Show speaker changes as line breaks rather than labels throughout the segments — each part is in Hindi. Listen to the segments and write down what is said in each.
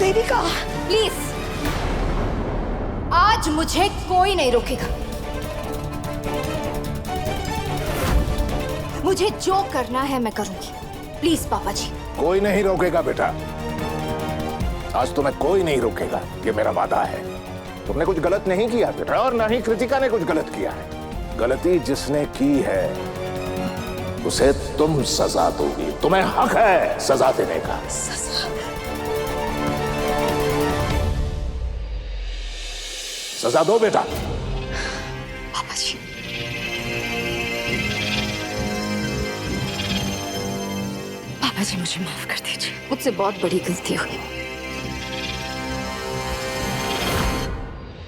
देविका
प्लीज, आज मुझे कोई नहीं रोकेगा। मुझे जो करना है मैं करूंगी। प्लीज पापा जी।
कोई नहीं रोकेगा बेटा, आज तुम्हें कोई नहीं रोकेगा, ये मेरा वादा है। तुमने कुछ गलत नहीं किया बेटा, और ना ही कृतिका ने कुछ गलत किया है। गलती जिसने की है उसे तुम सजा दोगी, तुम्हें हक है सजा देने का। सजा दो बेटा।
पापा जी, पापा जी मुझे माफ कर दीजिए, मुझसे बहुत बड़ी गलती हुई।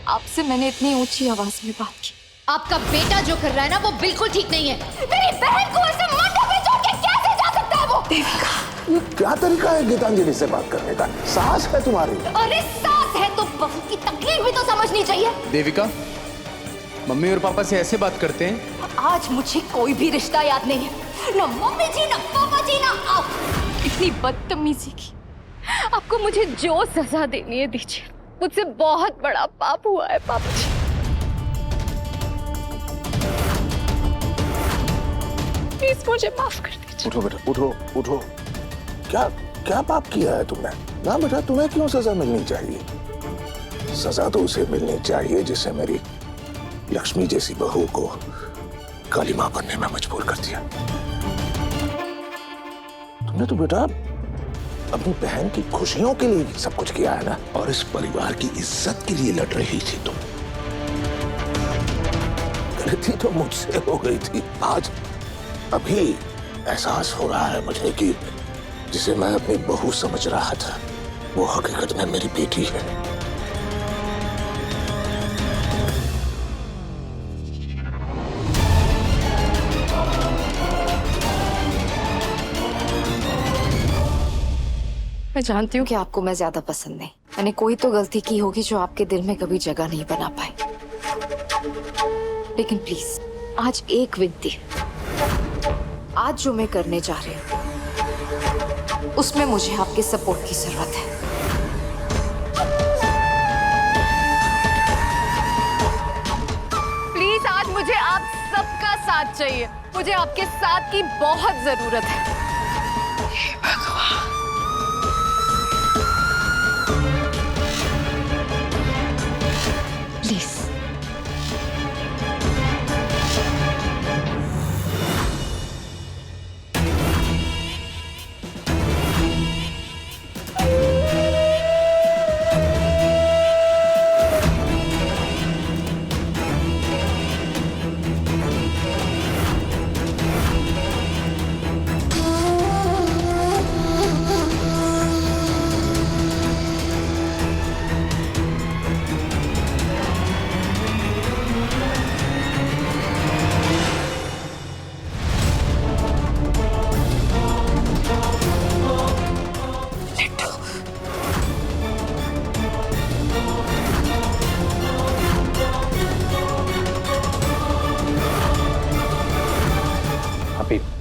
आपसे मैंने इतनी ऊंची आवाज में बात की। आपका बेटा जो कर रहा है ना वो बिल्कुल ठीक नहीं है। मेरी बहन को ऐसे मंडप में जोड़ के कैसे जा सकता है वो?
देविका,
ये क्या तरीका है गीतांजलि से बात करने का? सास है तुम्हारी।
अरे सास है तो बहू की तकलीफ भी तो समझनी चाहिए।
देविका, मम्मी और पापा से ऐसे बात करते हैं?
आज मुझे कोई भी रिश्ता याद नहीं है, ना मम्मी जी ना पापा जी ना आप। इतनी बदतमीजी की आपको मुझे जो सजा देनी है दीजिए। मुझसे बहुत बड़ा पाप हुआ है पापा जी। प्लीज मुझे माफ कर दीजिए।
उठो बेटा, उठो उठो। क्या क्या पाप किया है तुमने? ना बेटा, तुम्हें क्यों सजा मिलनी चाहिए? सजा तो उसे मिलनी चाहिए जिसे मेरी लक्ष्मी जैसी बहू को काली मां बनने में मजबूर कर दिया। तुमने तो बेटा अपनी बहन की खुशियों के लिए सब कुछ किया है ना, और इस परिवार की इज्जत के लिए लड़ रही थी तुम। गलती तो मुझसे हो गई थी। आज अभी एहसास हो रहा है मुझे कि जिसे मैं अपनी बहू समझ रहा था वो हकीकत में मेरी बेटी है।
मैं जानती हूँ कि आपको मैं ज्यादा पसंद नहीं। मैंने कोई तो गलती की होगी जो आपके दिल में कभी जगह नहीं बना पाई। लेकिन प्लीज आज एक विनती, आज जो मैं करने जा रही हूँ उसमें मुझे आपके सपोर्ट की जरूरत है। प्लीज आज मुझे आप सबका साथ चाहिए। मुझे आपके साथ की बहुत जरूरत है।
हे भगवान।
प्लीज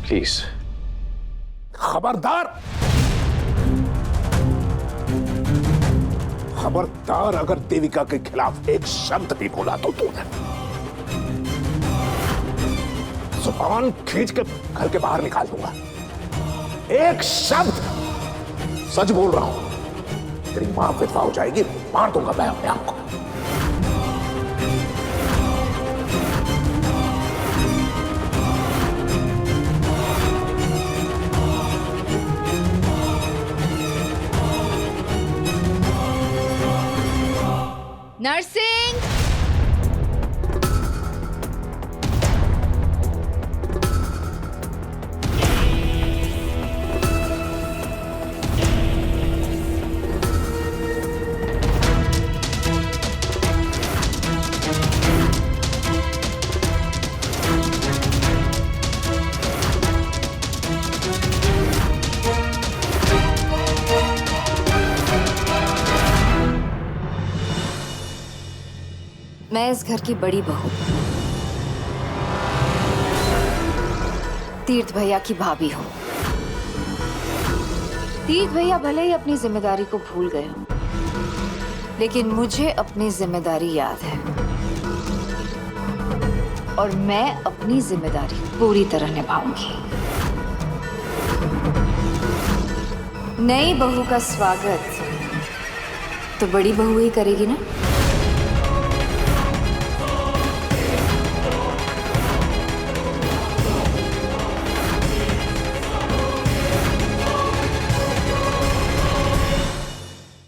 प्लीज खबरदार, खबरदार अगर देविका के खिलाफ एक शब्द भी बोला तो तूने जुबान खींच के घर के बाहर निकाल दूंगा। एक शब्द, सच बोल रहा हूं, तेरी मां विधवा हो जाएगी, मार दूंगा मैं अपने आप को।
नर्सिंग, मैं इस घर की बड़ी बहू, तीर्थ भैया की भाभी हूँ। तीर्थ भैया भले ही अपनी जिम्मेदारी को भूल गए हो, लेकिन मुझे अपनी जिम्मेदारी याद है और मैं अपनी जिम्मेदारी पूरी तरह निभाऊंगी। नई बहू का स्वागत तो बड़ी बहू ही करेगी ना।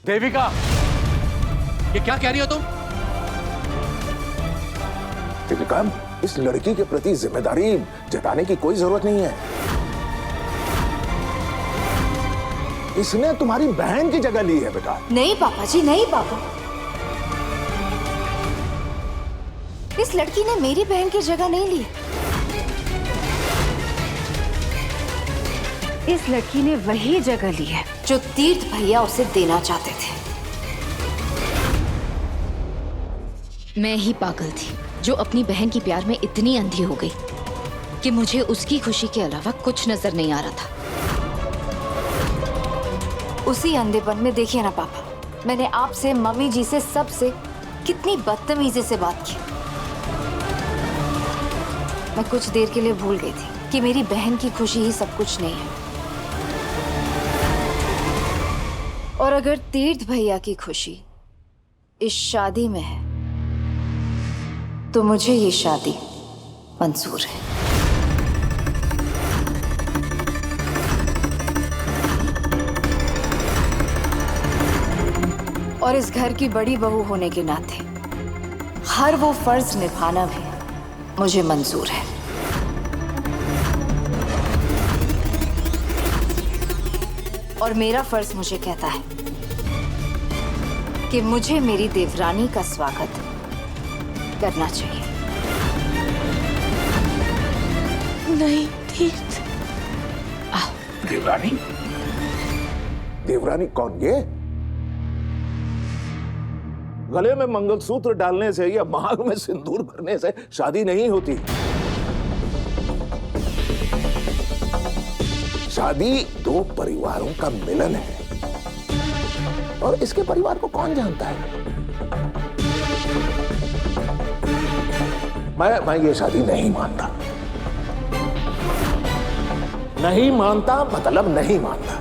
देविका, ये क्या कह रही हो तुम?
देविका, इस लड़की के प्रति जिम्मेदारी जताने की कोई जरूरत नहीं है। इसने तुम्हारी बहन की जगह ली है बेटा।
नहीं पापा जी, नहीं पापा। इस लड़की ने मेरी बहन की जगह नहीं ली। इस लड़की ने वही जगह ली है जो तीर्थ भैया उसे देना चाहते थे।
मैं ही पागल थी जो अपनी बहन की प्यार में इतनी अंधी हो गई कि मुझे उसकी खुशी के अलावा कुछ नजर नहीं आ रहा था।
उसी अंधेपन में देखिए ना पापा, मैंने आपसे, मम्मी जी से, सबसे कितनी बदतमीजी से बात की। मैं कुछ देर के लिए भूल गई थी कि मेरी बहन की खुशी ही सब कुछ नहीं है। और अगर तीर्थ भैया की खुशी इस शादी में है तो मुझे ये शादी मंजूर है। और इस घर की बड़ी बहू होने के नाते हर वो फर्ज निभाना भी मुझे मंजूर है। और मेरा फर्ज मुझे कहता है कि मुझे मेरी देवरानी का स्वागत करना चाहिए।
नहीं तीर्थ।
देवरानी? देवरानी कौन? ये गले में मंगलसूत्र डालने से या मांग में सिंदूर भरने से शादी नहीं होती। शादी दो परिवारों का मिलन है और इसके परिवार को कौन जानता है। मैं ये शादी नहीं मानता। नहीं मानता मतलब नहीं मानता।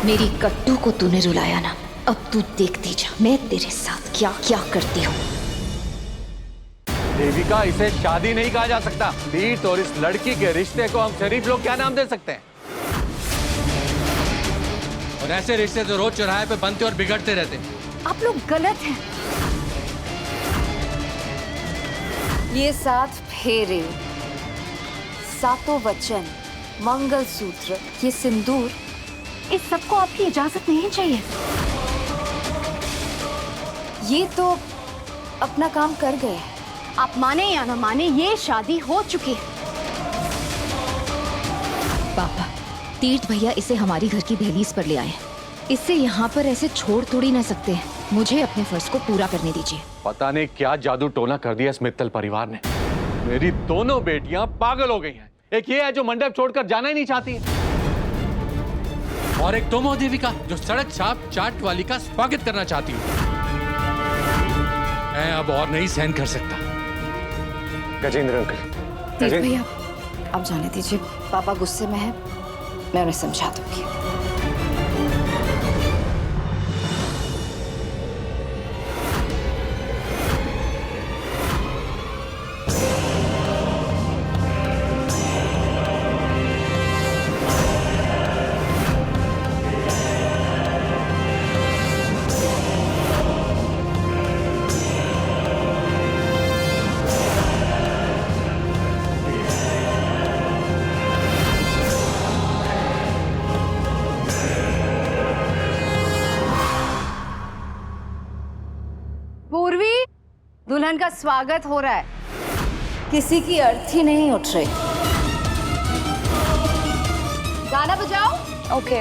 मेरी कट्टू को तूने रुलाया ना, अब तू देखती जा मैं तेरे साथ क्या क्या करती हूँ।
देविका, इसे शादी नहीं कहा जा सकता। तीर्थ और इस लड़की के रिश्ते को हम शरीफ लोग क्या नाम दे सकते हैं? और ऐसे रिश्ते तो रोज चौराहे पे बनते और बिगड़ते रहते।
आप लोग गलत हैं। ये 7 फेरे, 7 वचन, मंगलसूत्र, ये सिंदूर, इस सबको आपकी इजाजत नहीं चाहिए। ये तो अपना काम कर गए। आप माने या ना माने, ये शादी हो चुकी है।
पापा, तीर्थ भैया इसे हमारी घर की दहलीज पर ले आए हैं। इसे यहाँ पर ऐसे छोड़ थोड़ी ना सकते हैं। मुझे अपने फर्ज को पूरा करने दीजिए।
पता नहीं क्या जादू टोना कर दिया इस मित्तल परिवार ने। मेरी दोनों बेटियां पागल हो गई हैं। एक ये है जो मंडप छोड़कर जाना ही नहीं चाहती है, और एक तुम हो देविका जो सड़क छाप चाट वाली का स्वागत करना चाहती हो। मैं अब और नहीं सहन कर सकता। गजेंद्र अंकल,
तीर्थ भैया आप जाने दीजिए, पापा गुस्से में है, मैं उन्हें समझा दूंगी। पूर्वी, दुल्हन का स्वागत हो रहा है। किसी की अर्थी नहीं उठ रही। गाना बजाओ। ओके।